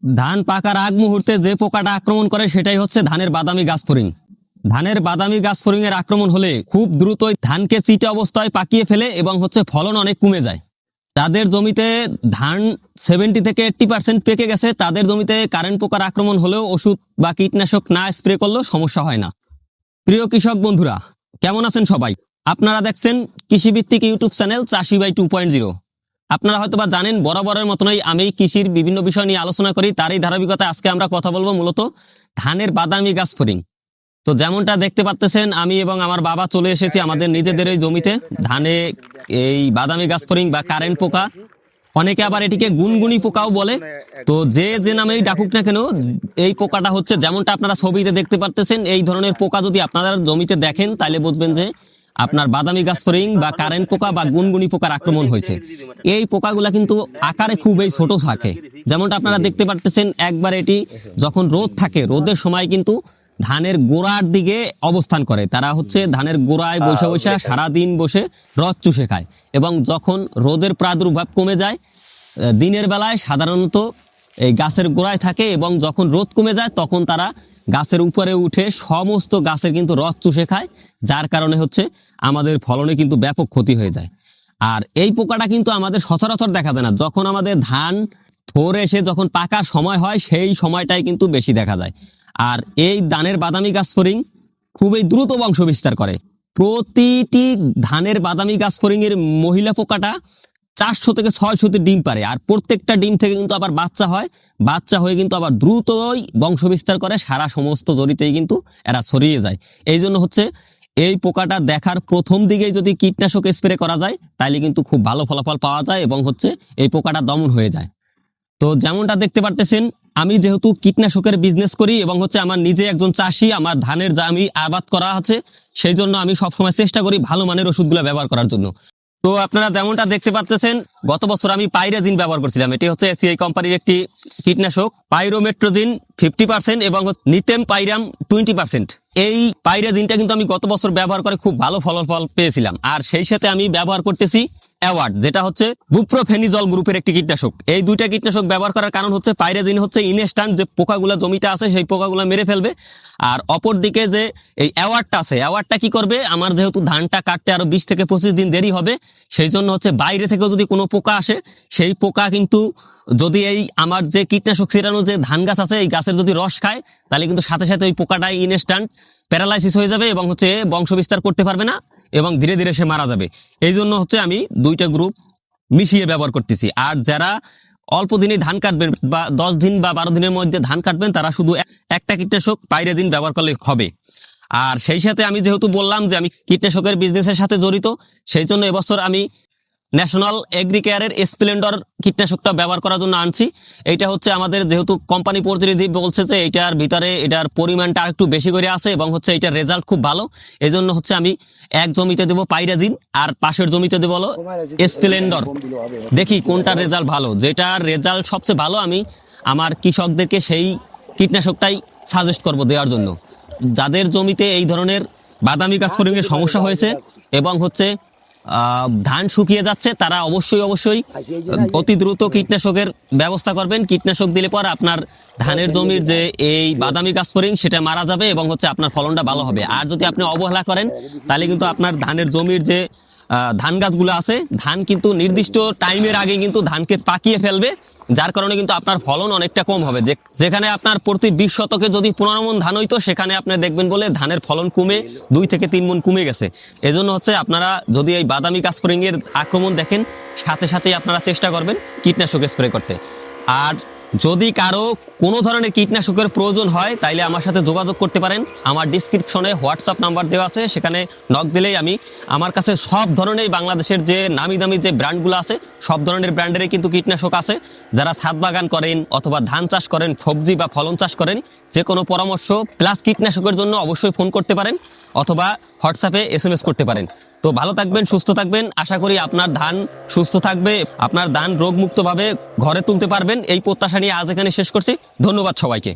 ধান পাকার আগ মুহূর্তে যে পোকাটা আক্রমণ করে সেটাই হচ্ছে ধানের বাদামি গাছ ফড়িং। ধানের বাদামি গাছ ফড়িং এর আক্রমণ হলে খুব দ্রুতই ধানকে চিটে অবস্থায় পাকিয়ে ফেলে এবং হচ্ছে ফলন অনেক কমে যায়। যাদের জমিতে ধান 70 থেকে 80% পেকে গেছে তাদের জমিতে কারেন্ট পোকার আক্রমণ হলেও ওষুধ বা কীটনাশক না স্প্রে করলেও সমস্যা হয় না। প্রিয় কৃষক বন্ধুরা, কেমন আছেন সবাই? আপনারা দেখছেন কৃষিভিত্তিক ইউটিউব চ্যানেল চাষি বাই 2.0। আপনারা হয়তোবা জানেন বরাবরের মতনই আমি কৃষির বিভিন্ন বিষয় নিয়ে আলোচনা করি। তারই ধারাবাহিকতায় আজকে আমরা কথা বলবো মূলত ধানের বাদামি গাছ ফড়িং। তো যেমনটা দেখতে পাচ্ছেন, আমি এবং আমার বাবা চলে এসেছি আমাদের নিজেদের এই জমিতে। ধানে এই বাদামি গাছ ফড়িং বা কারেন্ট পোকা, অনেকে আবার এটিকে গুনগুনি পোকাও বলে। তো যে নামেই ডাকুক না কেন, এই পোকাটা হচ্ছে যেমনটা আপনারা ছবিতে দেখতে পাচ্ছেন, এই ধরনের পোকা যদি আপনারা জমিতে দেখেন তাহলে বুঝবেন যে আপনার বাদামি গাছ ফড়িং বা কারেন্ট পোকা বা গুনগুনি পোকার আক্রমণ হয়েছে। এই পোকাগুলা কিন্তু আকারে খুবই ছোট থাকে। যেমনটা আপনারা দেখতে পাচ্ছেন, একবার এটি যখন রোদ থাকে, রোদের সময় কিন্তু ধানের গোড়ার দিকে অবস্থান করে। তারা হচ্ছে ধানের গোড়ায় বসে বসে সারাদিন বসে রস চুষে খায়। এবং যখন রোদের প্রাদুর্ভাব কমে যায়, দিনের বেলায় সাধারণত এই গাছের গোড়ায় থাকে এবং যখন রোদ কমে যায় তখন তারা গাছের উপরে উঠে সমস্ত গাছের কিন্তু রস চুষে খায়, যার কারণে হচ্ছে আমাদের ফলনে কিন্তু ব্যাপক ক্ষতি হয়ে যায়। আর এই পোকাটা কিন্তু আমাদের সচরাচর দেখা যায় না। যখন আমাদের ধান ধরে এসে যখন পাকার সময় হয় সেই সময়টাই কিন্তু বেশি দেখা যায়। আর এই ধানের বাদামি গাছ ফড়িং খুবই দ্রুত বংশ বিস্তার করে। প্রতিটি ধানের বাদামি গাছ ফড়িং এর মহিলা পোকাটা 400 থেকে 600 ডিম পারে। আর প্রত্যেকটা ডিম থেকে কিন্তু আবার বাচ্চা হয়, বাচ্চা হয়ে কিন্তু আবার দ্রুতই বংশ বিস্তার করে, সারা সমস্ত জরিতেই কিন্তু এরা ছড়িয়ে যায়। এই জন্য হচ্ছে এই পোকাটা দেখার প্রথম দিকেই যদি কীটনাশক স্প্রে করা যায় তাহলে কিন্তু খুব ভালো ফলাফল পাওয়া যায় এবং হচ্ছে এই পোকাটা দমন হয়ে যায়। তো যেমনটা দেখতে পারতেছেন, আমি যেহেতু কীটনাশকের বিজনেস করি এবং হচ্ছে আমার নিজে একজন চাষি, আমার ধানের জমি আবাদ করা আছে, সেই জন্য আমি সবসময় চেষ্টা করি ভালো মানের ওষুধগুলো ব্যবহার করার জন্য। তো আপনারা যেমনটা দেখতে পাচ্ছেন, গত বছর আমি পাইরাজিন ব্যবহার করছিলাম। এটি হচ্ছে এসিআই কোম্পানির একটি কীটনাশক, পাইরোমেট্রোজিন 50% এবং নিতেম পাইরাম 20%। এই পাইরাজিনটা কিন্তু আমি গত বছর ব্যবহার করে খুব ভালো ফলাফল পেয়েছিলাম। আর সেই সাথে আমি ব্যবহার করতেছি অ্যাওয়ার্ড, যেটা হচ্ছে বুপ্রোফেনিজল গ্রুপের একটি কীটনাশক। এই দুইটা কীটনাশক ব্যবহার করার কারণ হচ্ছে পাইরাজিন হচ্ছে ইনস্ট্যান্ট যে পোকাগুলা জমিতে আছে সেই পোকাগুলা মেরে ফেলবে। আর অপর দিকে যে এই অ্যাওয়ার্ডটা আছে, অ্যাওয়ার্ডটা কি করবে, আমার যেহেতু ধানটা কাটতে আরো 20 থেকে 25 দিন দেরি হবে, সেই জন্য হচ্ছে বাইরে থেকেও যদি কোনো পোকা আসে, সেই পোকা কিন্তু যদি এই আমার যে কীটনাশক ছিটানো যে ধান গাছ আছে এই গাছের যদি রস খায় তাহলে কিন্তু সাথে সাথে ওই পোকাটাই ইনস্ট্যান্ট প্যারালাইসিস হয়ে যাবে এবং হচ্ছে বংশ বিস্তার করতে পারবে না এবং ধীরে ধীরে সে মারা যাবে। এই জন্য হচ্ছে আমি দুইটা গ্রুপ মিশিয়ে ব্যবহার করতেছি। আর যারা অল্প দিনে ধান কাটবেন বা 10 দিন বা 12 দিনের মধ্যে ধান কাটবেন, তারা শুধু একটা কীটনাশক পাইরাজিন ব্যবহার করলে হবে। আর সেই সাথে আমি যেহেতু বললাম যে আমি কীটনাশকের বিজনেসের সাথে জড়িত, সেই জন্য এবছর আমি ন্যাশনাল এগ্রিকেয়ারের স্প্লেন্ডর কীটনাশকটা ব্যবহার করার জন্য আনছি। এইটা হচ্ছে আমাদের যেহেতু কোম্পানি প্রতিনিধি বলছে যে এটার ভিতরে এটার পরিমাণটা একটু বেশি করে আছে এবং হচ্ছে এটার রেজাল্ট খুব ভালো। এই জন্য হচ্ছে আমি এক জমিতে দেবো পাইরাজিন আর পাশের জমিতে দেবো হলো স্প্লেন্ডর। দেখি কোনটার রেজাল্ট ভালো। যেটার রেজাল্ট সবচেয়ে ভালো আমি আমার কৃষকদেরকে সেই কীটনাশকটাই সাজেস্ট করব দেওয়ার জন্য। যাদের জমিতে এই ধরনের বাদামি গাছ ফড়িং এর সমস্যা হয়েছে এবং হচ্ছে ধান শুকিয়ে যাচ্ছে, তারা অবশ্যই অতি দ্রুত কীটনাশকের ব্যবস্থা করবেন। কীটনাশক দিলে পর আপনার ধানের জমির যে এই বাদামি গাছ ফড়িং সেটা মারা যাবে এবং হচ্ছে আপনার ফলনটা ভালো হবে। আর যদি আপনি অবহেলা করেন তাহলে কিন্তু আপনার ধানের জমির যে ধান গাছগুলো আছে, ধান কিন্তু নির্দিষ্ট টাইমের আগে কিন্তু ধানকে পাকিয়ে ফেলবে, যার কারণে কিন্তু আপনার ফলন অনেকটা কম হবে। যেখানে আপনার প্রতি 20 শতকে যদি 15 মণ ধান হইতো, সেখানে আপনি দেখবেন বলে ধানের ফলন কমে 2 থেকে 3 মণ কমে গেছে। এজন্য হচ্ছে আপনারা যদি এই বাদামি গাছ ফড়িং এর আক্রমণ দেখেন, সাথে সাথেই আপনারা চেষ্টা করবেন কীটনাশক স্প্রে করতে। আর যদি কারো কোনো ধরনের কীটনাশকের প্রয়োজন হয় তাইলে আমার সাথে যোগাযোগ করতে পারেন। আমার ডিসক্রিপশনে হোয়াটসঅ্যাপ নাম্বার দেওয়া আছে, সেখানে নক দিলেই আমার কাছে সব ধরনের বাংলাদেশের যে নামি দামি যে ব্র্যান্ডগুলো আছে সব ধরনের ব্র্যান্ডেরই কিন্তু কীটনাশক আছে। যারা ছাদ বাগান করেন অথবা ধান চাষ করেন, সবজি বা ফলন চাষ করেন, যে কোনো পরামর্শ প্লাস কীটনাশকের জন্য অবশ্যই ফোন করতে পারেন অথবা হোয়াটসঅ্যাপে SMS করতে পারেন। তো ভালো থাকবেন, সুস্থ থাকবেন। আশা করি আপনার ধান সুস্থ থাকবে, আপনার ধান রোগমুক্তভাবে ঘরে তুলতে পারবেন। এই প্রত্যাশা নিয়ে আজ এখানে শেষ করছি। ধন্যবাদ সবাইকে।